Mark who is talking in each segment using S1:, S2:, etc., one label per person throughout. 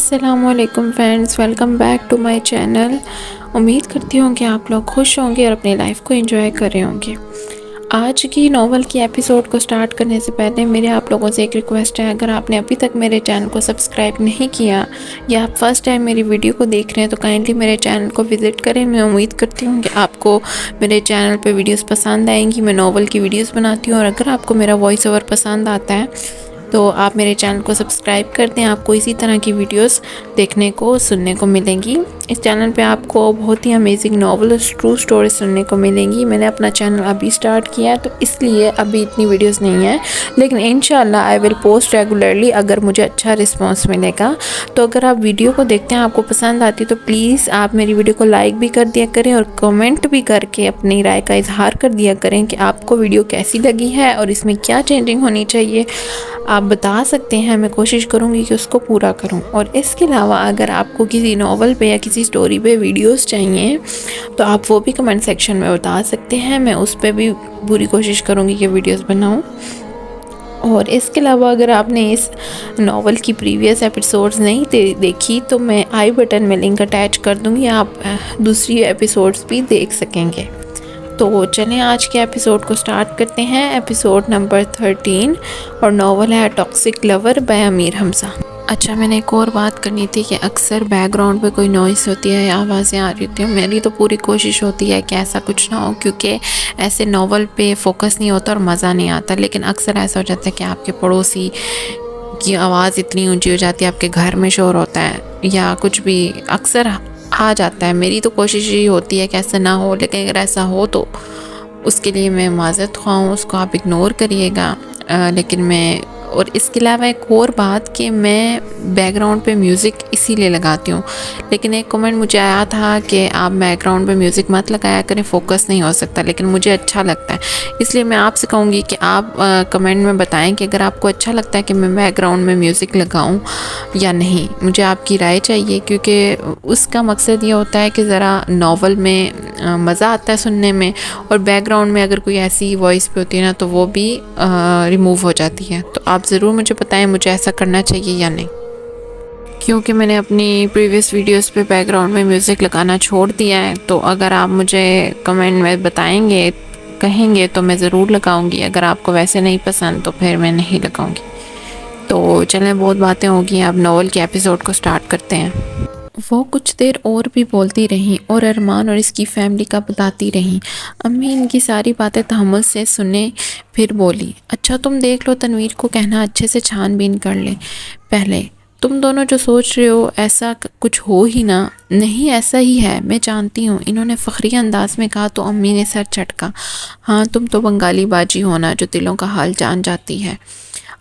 S1: السلام علیکم friends, welcome back to my channel. امید کرتی ہوں کہ آپ لوگ خوش ہوں گے اور اپنی لائف کو انجوائے کر رہے ہوں گے۔ آج کی ناول کی ایپیسوڈ کو سٹارٹ کرنے سے پہلے میرے آپ لوگوں سے ایک ریکویسٹ ہے، اگر آپ نے ابھی تک میرے چینل کو سبسکرائب نہیں کیا یا آپ فرسٹ ٹائم میری ویڈیو کو دیکھ رہے ہیں تو کائنڈلی میرے چینل کو وزٹ کریں۔ میں امید کرتی ہوں کہ آپ کو میرے چینل پہ ویڈیوز پسند آئیں گی۔ میں ناول کی ویڈیوز بناتی ہوں، اور اگر آپ کو میرا وائس اوور پسند آتا ہے تو آپ میرے چینل کو سبسکرائب کر دیں۔ آپ کو اسی طرح کی ویڈیوز دیکھنے کو سننے کو ملیں گی۔ اس چینل پہ آپ کو بہت ہی امیزنگ ناول اور ٹرو سٹوری سننے کو ملیں گی۔ میں نے اپنا چینل ابھی سٹارٹ کیا ہے تو اس لیے ابھی اتنی ویڈیوز نہیں ہیں، لیکن انشاءاللہ آئی ول پوسٹ ریگولرلی اگر مجھے اچھا رسپانس ملے گا۔ تو اگر آپ ویڈیو کو دیکھتے ہیں، آپ کو پسند آتی تو پلیز آپ میری ویڈیو کو لائک بھی کر دیا کریں اور کمنٹ بھی کر کے اپنی رائے کا اظہار کر دیا کریں کہ آپ کو ویڈیو کیسی لگی ہے اور اس میں کیا چینجنگ ہونی چاہیے۔ آپ بتا سکتے ہیں، میں کوشش کروں گی کہ اس کو پورا کروں۔ اور اس کے علاوہ اگر آپ کو کسی ناول پہ یا کسی سٹوری پہ ویڈیوز چاہیے تو آپ وہ بھی کمنٹ سیکشن میں بتا سکتے ہیں، میں اس پہ بھی پوری کوشش کروں گی کہ ویڈیوز بناؤں۔ اور اس کے علاوہ اگر آپ نے اس ناول کی پریویس ایپیسوڈز نہیں دیکھی تو میں آئی بٹن میں لنک اٹیچ کر دوں گی، آپ دوسری ایپیسوڈز بھی دیکھ سکیں گے۔ تو چلیں آج کے ایپیسوڈ کو سٹارٹ کرتے ہیں۔ ایپیسوڈ نمبر 13 اور ناول ہے ٹاکسک لور بائی امیر حمزہ۔ اچھا، میں نے ایک اور بات کرنی تھی کہ اکثر بیک گراؤنڈ پہ کوئی نوائز ہوتی ہے یا آوازیں آ رہی ہوتی ہیں، میری تو پوری کوشش ہوتی ہے کہ ایسا کچھ نہ ہو، کیونکہ ایسے ناول پہ فوکس نہیں ہوتا اور مزہ نہیں آتا۔ لیکن اکثر ایسا ہو جاتا ہے کہ آپ کے پڑوسی کی آواز اتنی اونچی ہو جاتی ہے، آپ کے گھر میں شور ہوتا ہے یا کچھ بھی اکثر آ جاتا ہے۔ میری تو کوشش یہ ہوتی ہے کہ ایسا نہ ہو، لیکن اگر ایسا ہو تو اس کے لیے میں معذرت خواہ ہوں، اس کو آپ اگنور کریے گا۔ لیکن اور اس کے علاوہ ایک اور بات کہ میں بیک گراؤنڈ پہ میوزک اسی لیے لگاتی ہوں، لیکن ایک کمنٹ مجھے آیا تھا کہ آپ بیک گراؤنڈ پہ میوزک مت لگایا کریں، فوکس نہیں ہو سکتا، لیکن مجھے اچھا لگتا ہے، اس لیے میں آپ سے کہوں گی کہ آپ کمنٹ میں بتائیں کہ اگر آپ کو اچھا لگتا ہے کہ میں بیک گراؤنڈ میں میوزک لگاؤں یا نہیں۔ مجھے آپ کی رائے چاہیے، کیونکہ اس کا مقصد یہ ہوتا ہے کہ ذرا ناول میں مزہ آتا ہے سننے میں، اور بیک گراؤنڈ میں اگر کوئی ایسی وائس پہ ہوتی ہے نا تو وہ بھی ریموو ہو جاتی ہے۔ تو آپ ضرور مجھے بتائیں مجھے ایسا کرنا چاہیے یا نہیں، کیونکہ میں نے اپنی پریویس ویڈیوز پہ بیک گراؤنڈ میں میوزک لگانا چھوڑ دیا ہے۔ تو اگر آپ مجھے کمنٹ میں بتائیں گے، کہیں گے تو میں ضرور لگاؤں گی، اگر آپ کو ویسے نہیں پسند تو پھر میں نہیں لگاؤں گی۔ تو چلیں، بہت باتیں ہوگی، اب ناول کے ایپیسوڈ کو سٹارٹ کرتے ہیں۔ وہ کچھ دیر اور بھی بولتی رہیں اور ارمان اور اس کی فیملی کا بتاتی رہیں۔ امی ان کی ساری باتیں تحمل سے سنے، پھر بولی، اچھا تم دیکھ لو، تنویر کو کہنا اچھے سے چھان بین کر لے پہلے۔ تم دونوں جو سوچ رہے ہو ایسا کچھ ہو ہی نہ۔ نہیں ایسا ہی ہے، میں جانتی ہوں، انہوں نے فخری انداز میں کہا تو امی نے سر چٹکا۔ ہاں تم تو بنگالی باجی ہونا جو دلوں کا حال جان جاتی ہے۔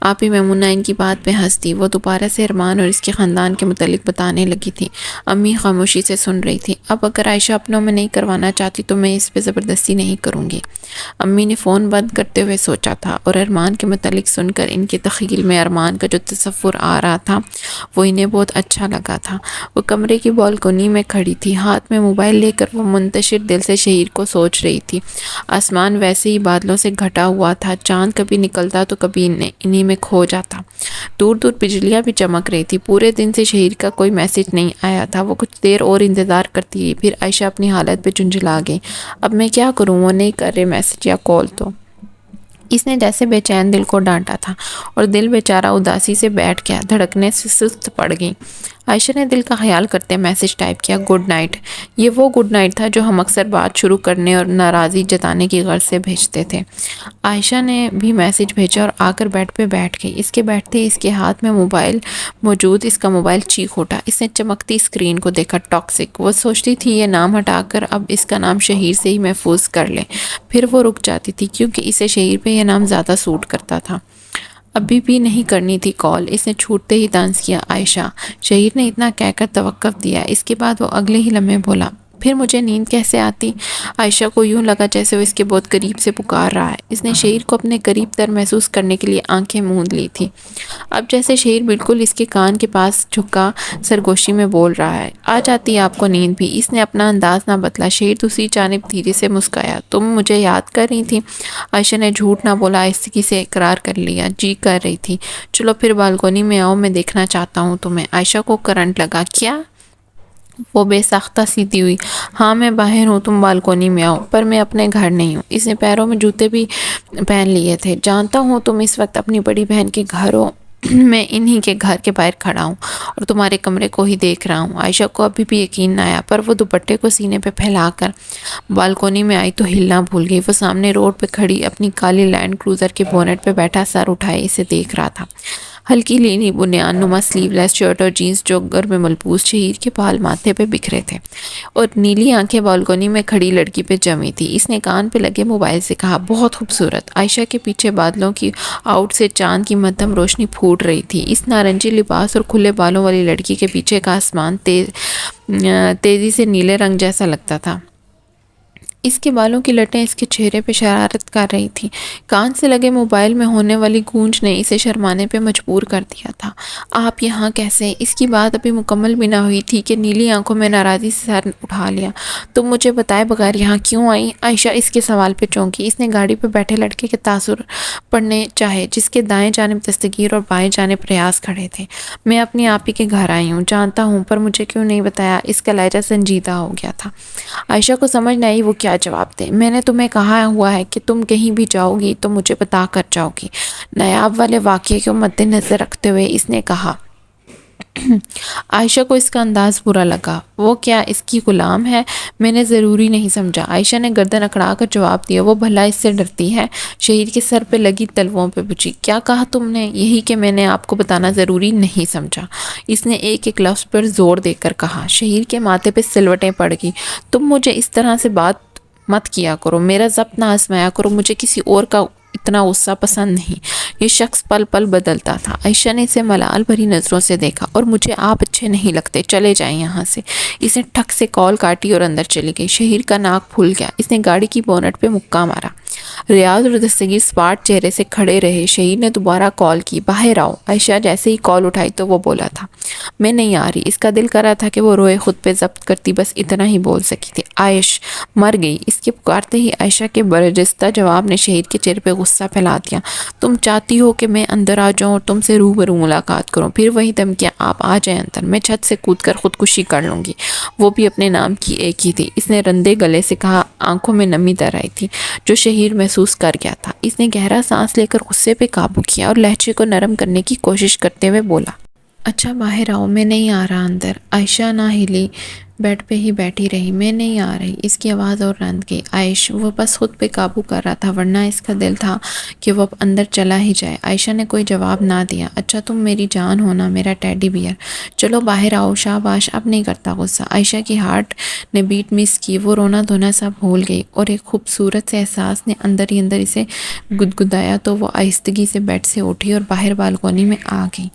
S1: آپ ہی میمونہ ان کی بات پہ ہنس دی۔ وہ دوبارہ سے ارمان اور اس کے خاندان کے متعلق بتانے لگی تھی۔ امی خاموشی سے سن رہی تھی۔ اب اگر عائشہ اپنوں میں نہیں کروانا چاہتی تو میں اس پہ زبردستی نہیں کروں گی، امی نے فون بند کرتے ہوئے سوچا تھا، اور ارمان کے متعلق سن کر ان کے تخیل میں ارمان کا جو تصور آ رہا تھا وہ انہیں بہت اچھا لگا تھا۔ وہ کمرے کی بالکنی میں کھڑی تھی، ہاتھ میں موبائل لے کر وہ منتشر دل سے شہیر کو سوچ رہی تھی۔ آسمان ویسے ہی بادلوں سے گھٹا ہوا تھا، چاند کبھی نکلتا تو کبھی انہی میں کھو جاتا، دور دور بجلیاں بھی چمک رہی تھی۔ پورے دن سے شہیر کا کوئی میسج نہیں آیا تھا۔ وہ کچھ دیر اور انتظار کرتی رہی، پھر عائشہ اپنی حالت پہ جھنجھلا گئی۔ اب میں کیا کروں، وہ نہیں کر رہے میسج یا کال تو۔ اس نے جیسے بے چین دل کو ڈانٹا تھا، اور دل بیچارہ اداسی سے بیٹھ گیا، دھڑکنیں سے سست پڑ گئیں۔ عائشہ نے دل کا خیال کرتے میسج ٹائپ کیا، گڈ نائٹ۔ یہ وہ گڈ نائٹ تھا جو ہم اکثر بات شروع کرنے اور ناراضی جتانے کی غرض سے بھیجتے تھے۔ عائشہ نے بھی میسج بھیجا اور آ کر بیڈ پہ بیٹھ گئی۔ اس کے بیٹھتے اس کے ہاتھ میں موبائل موجود اس کا موبائل چیخ اٹھا۔ اس نے چمکتی اسکرین کو دیکھا، ٹاکسک۔ وہ سوچتی تھی یہ نام ہٹا کر اب اس کا نام شہیر سے ہی محفوظ کر لے، پھر وہ رک جاتی تھی کیونکہ اسے شہیر پہ یہ نام زیادہ سوٹ کرتا تھا۔ ابھی بھی نہیں کرنی تھی کال، اس نے چھوٹتے ہی طنز کیا، عائشہ۔ شہیر نے اتنا کہہ کر توقف دیا، اس کے بعد وہ اگلے ہی لمحے بولا، پھر مجھے نیند کیسے آتی؟ عائشہ کو یوں لگا جیسے وہ اس کے بہت قریب سے پکار رہا ہے۔ اس نے شہیر کو اپنے قریب تر محسوس کرنے کے لیے آنکھیں موند لی تھی۔ اب جیسے شہیر بالکل اس کے کان کے پاس جھکا سرگوشی میں بول رہا ہے، آ جاتی ہے آپ کو نیند بھی؟ اس نے اپنا انداز نہ بدلا۔ شہیر دوسری جانب دھیرے سے مسکرایا، تم مجھے یاد کر رہی تھی؟ عائشہ نے جھوٹ نہ بولا، آہستگی سے اقرار کر لیا، جی کر رہی تھی۔ چلو پھر بالکونی میں آؤ، میں دیکھنا چاہتا ہوں تمہیں۔ عائشہ کو کرنٹ لگا۔ کیا؟ وہ بے ساختہ سیدھی ہوئی۔ ہاں میں باہر ہوں، تم بالکونی میں آؤ، پر میں اپنے گھر نہیں ہوں۔ اس نے پیروں میں جوتے بھی پہن لیے تھے۔ جانتا ہوں تم اس وقت اپنی بڑی بہن کے گھر ہو، میں انہی کے گھر کے باہر کھڑا ہوں اور تمہارے کمرے کو ہی دیکھ رہا ہوں۔ عائشہ کو ابھی بھی یقین نہ آیا، پر وہ دوپٹے کو سینے پہ پھیلا کر بالکونی میں آئی تو ہلنا بھول گئی۔ وہ سامنے روڈ پہ کھڑی اپنی کالی لینڈ کروزر کے بونٹ پہ بیٹھا سر اٹھائے اسے دیکھ رہا تھا۔ ہلکی لینی بنیان نما سلیو لیس شرٹ اور جینز جوگر میں ملبوس، شہیر کے بال ماتھے پہ بکھرے تھے اور نیلی آنکھیں بالکونی میں کھڑی لڑکی پہ جمی تھی۔ اس نے کان پہ لگے موبائل سے کہا، بہت خوبصورت۔ عائشہ کے پیچھے بادلوں کی آؤٹ سے چاند کی مدھم روشنی پھوٹ رہی تھی۔ اس نارنجی لباس اور کھلے بالوں والی لڑکی کے پیچھے کا آسمان تیزی سے نیلے رنگ جیسا لگتا تھا۔ اس کے بالوں کی لٹیں اس کے چہرے پہ شرارت کر رہی تھیں۔ کان سے لگے موبائل میں ہونے والی گونج نے اسے شرمانے پہ مجبور کر دیا تھا۔ آپ یہاں کیسے؟ اس کی بات ابھی مکمل بھی نہ ہوئی تھی کہ نیلی آنکھوں میں ناراضی سے سر اٹھا لیا۔ تم مجھے بتائے بغیر یہاں کیوں آئی؟ عائشہ اس کے سوال پہ چونکی۔ اس نے گاڑی پہ بیٹھے لڑکے کے تاثر پڑھنے چاہے جس کے دائیں جانب دستگیر اور بائیں جانب ریاض کھڑے تھے۔ میں اپنی آپی کے گھر آئی ہوں۔ جانتا ہوں، پر مجھے کیوں نہیں بتایا؟ اس کا لہجہ سنجیدہ ہو گیا تھا۔ عائشہ کو سمجھ نہ آئی وہ کیا جواب دے۔ میں نے تمہیں کہا ہوا ہے کہ تم کہیں بھی جاؤ گی تو مجھے بتا کر جاؤ گی، نایاب والے واقعے کو مد نظر رکھتے ہوئے اس نے کہا۔ عائشہ کو اس کا انداز برا لگا۔ وہ کیا اس کی غلام ہے؟ میں نے ضروری نہیں سمجھا۔ عائشہ نے گردن اکڑا کر جواب دیا، وہ بھلا اس سے ڈرتی ہے؟ شہیر کے سر پہ لگی تلووں پہ پوچھی، کیا کہا تم نے؟ یہی کہ میں نے آپ کو بتانا ضروری نہیں سمجھا، اس نے ایک ایک لفظ پر زور دے کر کہا۔ شہیر کے ماتھے پہ سلوٹیں پڑ گئی۔ تم مجھے اس طرح سے بات مت کیا کرو، میرا ضبط نہ آزمایا کرو، مجھے کسی اور کا اتنا غصہ پسند نہیں۔ یہ شخص پل پل بدلتا تھا۔ عائشہ نے اسے ملال بھری نظروں سے دیکھا۔ اور مجھے آپ اچھے نہیں لگتے، چلے جائیں یہاں سے۔ اس نے ٹھک سے کال کاٹی اور اندر چلی گئی۔ شہیر کا ناک پھول گیا۔ اس نے گاڑی کی بونٹ پہ مکہ مارا۔ ریاض اور دستگیر سپاٹ چہرے سے کھڑے رہے۔ شہیر نے دوبارہ کال کی، باہر آؤ۔ عائشہ جیسے ہی کال اٹھائی تو وہ بولا تھا، میں نہیں آ رہی۔ اس کا دل کر رہا تھا کہ وہ روئے، خود پہ ضبط کرتی، بس اتنا ہی بول سکی تھی، عائش مر گئی۔ اس کے پکارتے ہی عائشہ کے برجستہ جواب نے شہیر کے چہرے پہ غصہ پھیلا دیا۔ تم چاہتی ہو کہ میں اندر آ جاؤں اور تم سے روبرو ملاقات کروں، پھر وہی دھمکیاں، آپ آ جائیں اندر، میں چھت سے کود کر خودکشی کر لوں گی، وہ بھی اپنے نام کی ایک ہی تھی۔ اس نے رندے گلے سے کہا، آنکھوں میں نمی در آئی تھی جو شہیر محسوس کر گیا تھا۔ اس نے گہرا سانس لے کر غصے پہ قابو کیا اور لہجے کو نرم کرنے کی کوشش کرتے ہوئے بولا، اچھا باہر آؤ، میں نہیں آ رہا اندر۔ عائشہ نہ ہلی، بیڈ پہ ہی بیٹھی رہی۔ میں نہیں آ رہی۔ اس کی آواز اور رند گئی۔ عائش، وہ بس خود پہ قابو کر رہا تھا، ورنہ اس کا دل تھا کہ وہ اب اندر چلا ہی جائے۔ عائشہ نے کوئی جواب نہ دیا۔ اچھا تم میری جان ہو نا، میرا ٹیڈی بیئر، چلو باہر آؤ۔ شاباش، اب نہیں کرتا غصہ۔ عائشہ کی ہارٹ نے بیٹ مس کی، وہ رونا دھونا سب بھول گئی اور ایک خوبصورت سے احساس نے اندر ہی اندر اسے گدگدایا تو وہ آہستگی سے بیڈ سے اٹھی اور باہر بالکونی میں آ گئی۔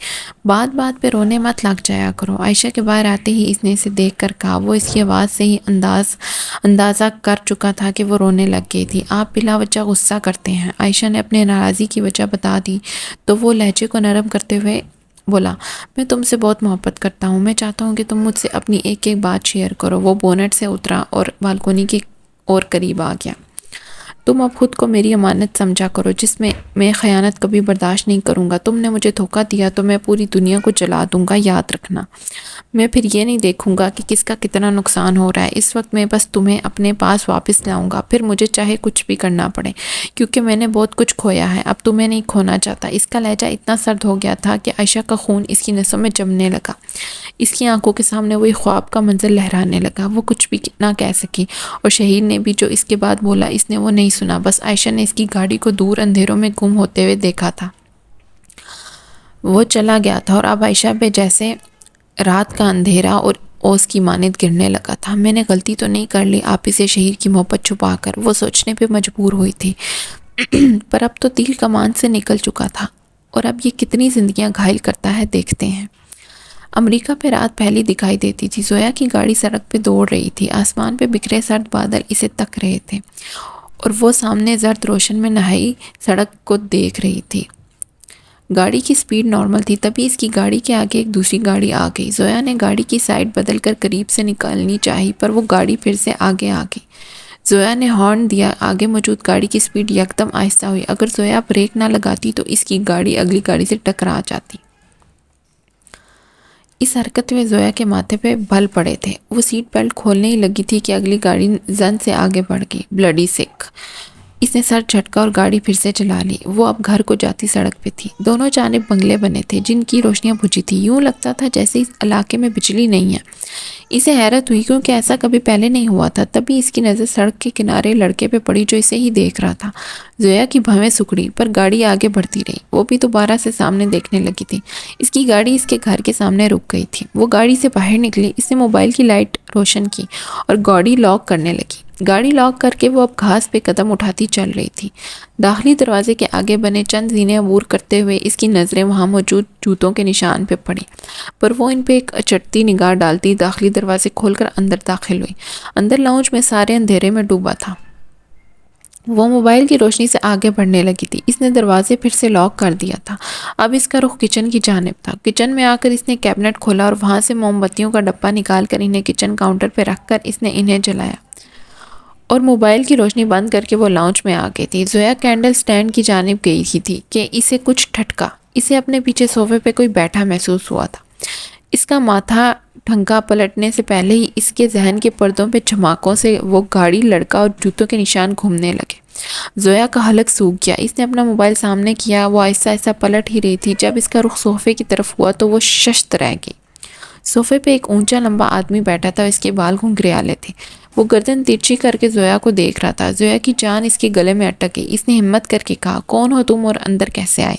S1: بات بات پہ رونے مت لگ جایا کرو۔ عائشہ کے باہر آتے ہی اس نے اسے دیکھ کر کہا۔ وہ اس کی آواز سے ہی اندازہ کر چکا تھا کہ وہ رونے لگ گئی تھی۔ آپ بلا وجہ غصہ کرتے ہیں۔ عائشہ نے اپنے ناراضی کی وجہ بتا دی تو وہ لہجے کو نرم کرتے ہوئے بولا، میں تم سے بہت محبت کرتا ہوں، میں چاہتا ہوں کہ تم مجھ سے اپنی ایک ایک بات شیئر کرو۔ وہ بونٹ سے اترا اور بالکونی کے اور قریب آ گیا۔ تم اب خود کو میری امانت سمجھا کرو جس میں میں خیانت کبھی برداشت نہیں کروں گا۔ تم نے مجھے دھوکہ دیا تو میں پوری دنیا کو جلا دوں گا، یاد رکھنا۔ میں پھر یہ نہیں دیکھوں گا کہ کس کا کتنا نقصان ہو رہا ہے۔ اس وقت میں بس تمہیں اپنے پاس واپس لاؤں گا، پھر مجھے چاہے کچھ بھی کرنا پڑے، کیونکہ میں نے بہت کچھ کھویا ہے، اب تمہیں نہیں کھونا چاہتا۔ اس کا لہجہ اتنا سرد ہو گیا تھا کہ عائشہ کا خون اس کی نسوں میں جمنے لگا۔ اس کی آنکھوں کے سامنے وہی خواب کا منظر لہرانے لگا۔ وہ کچھ بھی نہ کہہ سکی اور شہیر نے بھی جو اس کے بعد بولا اس نے وہ نہیں سنا۔ بس عائشہ نے اس کی گاڑی کو دور اندھیروں میں گم ہوتے ہوئے دیکھا تھا۔ وہ چلا گیا تھا اور اب عائشہ پہ جیسے رات کا اندھیرا اور اوس کی مانند گرنے لگا تھا۔ میں نے غلطی تو نہیں کر لی آپ سے شہیر کی محبت چھپا کر؟ وہ سوچنے پہ مجبور ہوئی تھی۔ پر اب تو تیر کمان سے نکل چکا تھا اور اب یہ کتنی زندگیاں گھائل کرتا ہے دیکھتے ہیں۔ امریکہ پہ رات پہلی دکھائی دیتی تھی. زویا کی گاڑی سڑک پہ دوڑ رہی تھی. آسمان پہ بکھرے سرد بادل اسے تک رہے تھے اور وہ سامنے زرد روشن میں نہائی سڑک کو دیکھ رہی تھی. گاڑی کی سپیڈ نارمل تھی. تبھی اس کی گاڑی کے آگے ایک دوسری گاڑی آ گئی. زویا نے گاڑی کی سائیڈ بدل کر قریب سے نکالنی چاہی پر وہ گاڑی پھر سے آگے آ گئی. زویا نے ہارن دیا. آگے موجود گاڑی کی سپیڈ یکدم آہستہ ہوئی. اگر زویا بریک نہ لگاتی تو اس کی گاڑی اگلی گاڑی سے ٹکرا جاتی. اس حرکت میں زویا کے ماتھے پہ بل پڑے تھے. وہ سیٹ بیلٹ کھولنے ہی لگی تھی کہ اگلی گاڑی زن سے آگے بڑھ گئی. بلڈی سکھ. اس نے سر جھٹکا اور گاڑی پھر سے چلا لی. وہ اب گھر کو جاتی سڑک پہ تھی. دونوں جانب بنگلے بنے تھے جن کی روشنیاں بجھی تھی. یوں لگتا تھا جیسے اس علاقے میں بجلی نہیں ہے. اسے حیرت ہوئی کیونکہ ایسا کبھی پہلے نہیں ہوا تھا. تبھی اس کی نظر سڑک کے کنارے لڑکے پہ پڑی جو اسے ہی دیکھ رہا تھا. زویا کی بھویں سکڑی پر گاڑی آگے بڑھتی رہی. وہ بھی دوبارہ سے سامنے دیکھنے لگی تھی. اس کی گاڑی اس کے گھر کے سامنے رک گئی تھی. وہ گاڑی سے باہر نکلی. اس نے موبائل کی لائٹ روشن کی اور گاڑی لاک کرنے لگی. گاڑی لاک کر کے وہ اب گھاس پہ قدم اٹھاتی چل رہی تھی. داخلی دروازے کے آگے بنے چند زینے عبور کرتے ہوئے اس کی نظریں وہاں موجود جوتوں کے نشان پہ پڑی پر وہ ان پہ ایک چٹتی نگاہ ڈالتی داخلی دروازے کھول کر اندر داخل ہوئی. اندر لاؤنج میں سارے اندھیرے میں ڈوبا تھا. وہ موبائل کی روشنی سے آگے بڑھنے لگی تھی. اس نے دروازے پھر سے لاک کر دیا تھا. اب اس کا رخ کچن کی جانب تھا. کچن میں آ کر اس نے کیبنٹ کھولا اور وہاں سے موم بتیوں کا ڈبہ نکال کر انہیں کچن کاؤنٹر پہ رکھ کر اس نے انہیں جلایا اور موبائل کی روشنی بند کر کے وہ لاؤنج میں آ گئی تھی. زویا کینڈل سٹینڈ کی جانب گئی تھی کہ اسے کچھ ٹھٹکا. اسے اپنے پیچھے صوفے پہ کوئی بیٹھا محسوس ہوا تھا. اس کا ماتھا ڈھنکا پلٹنے سے پہلے ہی اس کے ذہن کے پردوں پہ جھماکوں سے وہ گاڑی لڑکا اور جوتوں کے نشان گھومنے لگے. زویا کا حلق سوکھ گیا. اس نے اپنا موبائل سامنے کیا. وہ آہستہ آہستہ پلٹ ہی رہی تھی. جب اس کا رخ صوفے کی طرف ہوا تو وہ ششت رہ گئی. صوفے پہ ایک اونچا لمبا آدمی بیٹھا تھا. اس کے بال گھنگریالے تھے. وہ گردن ترچھی کر کے زویا کو دیکھ رہا تھا. زویا کی جان اس کے گلے میں اٹک گئی. اس نے ہمت کر کے کہا, کون ہو تم اور اندر کیسے آئے؟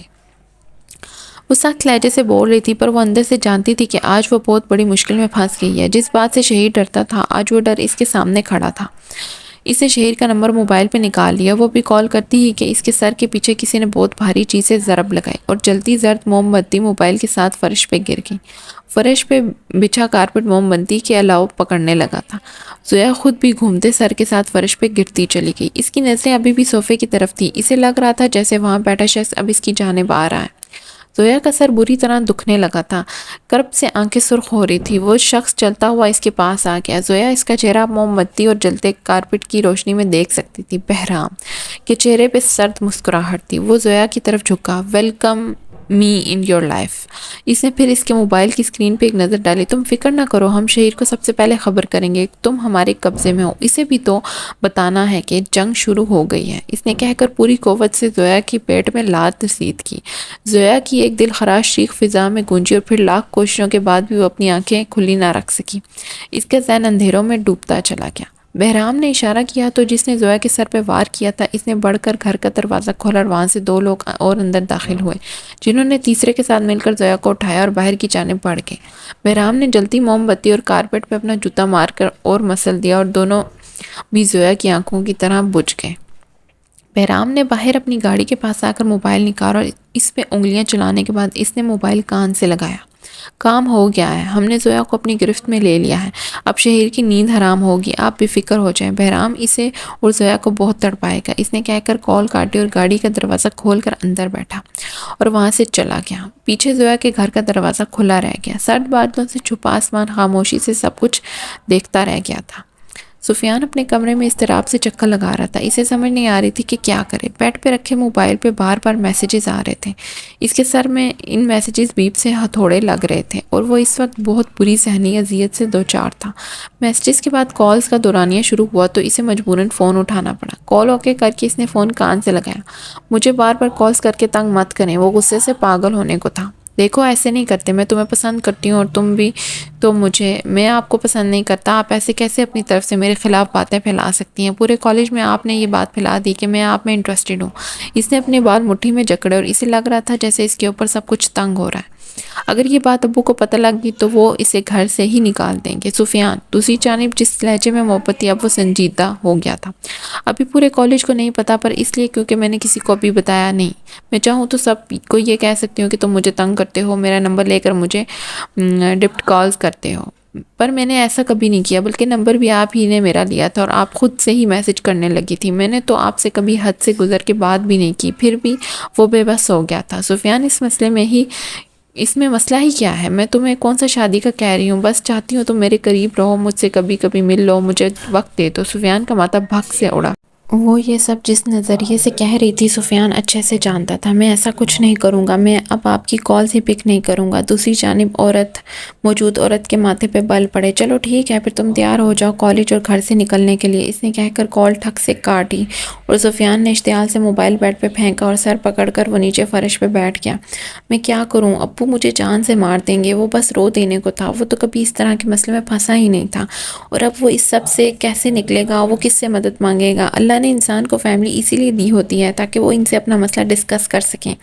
S1: وہ سخت لہجے سے بول رہی تھی پر وہ اندر سے جانتی تھی کہ آج وہ بہت بڑی مشکل میں پھنس گئی ہے. جس بات سے شہیر ڈرتا تھا آج وہ ڈر اس کے سامنے کھڑا تھا. اس نے شہیر کا نمبر موبائل پہ نکال لیا. وہ بھی کال کرتی ہی کہ اس کے سر کے پیچھے کسی نے بہت بھاری چیز سے ضرب لگائی اور جلتی زرد موم بتی موبائل کے ساتھ فرش پہ گر گئی. فرش پہ بچھا کارپٹ موم بتی کے علاوہ پکڑنے لگا تھا. زویا خود بھی گھومتے سر کے ساتھ فرش پہ گرتی چلی گئی. اس کی نظریں ابھی بھی صوفے کی طرف تھی. اسے لگ رہا تھا جیسے وہاں بیٹھا شخص اب اس کی جانب آ رہا ہے. زویا کا سر بری طرح دکھنے لگا تھا. کرب سے آنکھیں سرخ ہو رہی تھی. وہ شخص چلتا ہوا اس کے پاس آ گیا. زویا اس کا چہرہ موم بتی اور جلتے کارپٹ کی روشنی میں دیکھ سکتی تھی. بہرام کے چہرے پہ سرد مسکراہٹ تھی. وہ زویا کی طرف جھکا. Welcome me in your life. اس نے پھر اس کے موبائل کی اسکرین پہ ایک نظر ڈالی. تم فکر نہ کرو, ہم شہیر کو سب سے پہلے خبر کریں گے. تم ہمارے قبضے میں ہو. اسے بھی تو بتانا ہے کہ جنگ شروع ہو گئی ہے. اس نے کہہ کر پوری قوت سے زویا کی پیٹ میں لات رسید کی. زویا کی ایک دل خراش چیخ فضا میں گونجی اور پھر لاکھ کوششوں کے بعد بھی وہ اپنی آنکھیں کھلی نہ رکھ سکی. اس کا ذہن اندھیروں میں ڈوبتا چلا گیا. بہرام نے اشارہ کیا تو جس نے زویا کے سر پہ وار کیا تھا اس نے بڑھ کر گھر کا دروازہ کھولا اور وہاں سے 2 لوگ اور اندر داخل ہوئے جنہوں نے تیسرے کے ساتھ مل کر زویا کو اٹھایا اور باہر کی جانب بڑھ گئے. بہرام نے جلتی موم بتی اور کارپیٹ پہ اپنا جوتا مار کر اور مسل دیا اور دونوں بھی زویا کی آنکھوں کی طرح بجھ گئے. بہرام نے باہر اپنی گاڑی کے پاس آ کر موبائل نکالا اور اس پہ انگلیاں چلانے کے بعد اس نے موبائل کان سے لگایا. کام ہو گیا ہے. ہم نے زویا کو اپنی گرفت میں لے لیا ہے. اب شہیر کی نیند حرام ہوگی. آپ بے فکر ہو جائیں. بہرام اسے اور زویا کو بہت تڑپائے گا. اس نے کہہ کر کال کاٹی اور گاڑی کا دروازہ کھول کر اندر بیٹھا اور وہاں سے چلا گیا. پیچھے زویا کے گھر کا دروازہ کھلا رہ گیا. سرد بادلوں سے چھپا آسمان خاموشی سے سب کچھ دیکھتا رہ گیا تھا. سفیان اپنے کمرے میں اضطراب سے چکر لگا رہا تھا. اسے سمجھ نہیں آ رہی تھی کہ کیا کرے. بیڈ پہ رکھے موبائل پہ بار بار میسیجز آ رہے تھے. اس کے سر میں ان میسیجز بیپ سے ہتھوڑے لگ رہے تھے اور وہ اس وقت بہت بری ذہنی اذیت سے دوچار تھا. میسیجز کے بعد کالز کا دورانیہ شروع ہوا تو اسے مجبوراً فون اٹھانا پڑا. کال اوکے کر کے اس نے فون کان سے لگایا. مجھے بار بار کالز کر کے تنگ مت کریں. وہ غصے سے پاگل ہونے کو تھا. دیکھو ایسے نہیں کرتے. میں تمہیں پسند کرتی ہوں اور تم بھی تو میں آپ کو پسند نہیں کرتا. آپ ایسے کیسے اپنی طرف سے میرے خلاف باتیں پھیلا سکتی ہیں؟ پورے کالج میں آپ نے یہ بات پھیلا دی کہ میں آپ میں انٹرسٹڈ ہوں. اس نے اپنے بال مٹھی میں جکڑے اور اسے لگ رہا تھا جیسے اس کے اوپر سب کچھ تنگ ہو رہا ہے. اگر یہ بات ابو کو پتہ لگ گئی تو وہ اسے گھر سے ہی نکال دیں گے۔ سفیان دوسری جانب جس لہجے میں محبت تھی اب وہ سنجیدہ ہو گیا تھا۔ ابھی پورے کالج کو نہیں پتا، پر اس لیے کیونکہ میں نے کسی کو ابھی بتایا نہیں۔ میں چاہوں تو سب کو یہ کہہ سکتی ہوں کہ تم مجھے تنگ کرتے ہو، میرا نمبر لے کر مجھے ڈپٹ کالز کرتے ہو، پر میں نے ایسا کبھی نہیں کیا، بلکہ نمبر بھی آپ ہی نے میرا لیا تھا اور آپ خود سے ہی میسج کرنے لگی تھی۔ میں نے تو آپ سے کبھی حد سے گزر کے بات بھی نہیں کی، پھر بھی وہ بے بس ہو گیا تھا۔ سفیان اس میں مسئلہ ہی کیا ہے؟ میں تمہیں کون سا شادی کا کہہ رہی ہوں، بس چاہتی ہوں تم میرے قریب رہو، مجھ سے کبھی کبھی مل لو، مجھے وقت دے دو۔ سفیان کا ماتھا بھک سے اڑا۔ وہ یہ سب جس نظریے سے کہہ رہی تھی سفیان اچھے سے جانتا تھا۔ میں ایسا کچھ نہیں کروں گا، میں اب آپ کی کالز ہی پک نہیں کروں گا۔ دوسری جانب موجود عورت کے ماتھے پہ بل پڑے۔ چلو ٹھیک ہے، پھر تم تیار ہو جاؤ کالج اور گھر سے نکلنے کے لیے، اس نے کہہ کر کال ٹھک سے کاٹی اور سفیان نے اشتعال سے موبائل بیڈ پہ پھینکا اور سر پکڑ کر وہ نیچے فرش پہ بیٹھ گیا۔ میں کیا کروں؟ ابو مجھے جان سے مار دیں گے۔ وہ بس رو دینے کو تھا، وہ تو کبھی اس طرح کے مسئلے میں پھنسا ہی نہیں تھا، اور اب وہ اس سب سے کیسے نکلے گا؟ وہ کس سے مدد مانگے گا؟ اللہ نے انسان کو فیملی اسی لیے دی ہوتی ہے تاکہ وہ ان سے اپنا مسئلہ ڈسکس کر سکیں۔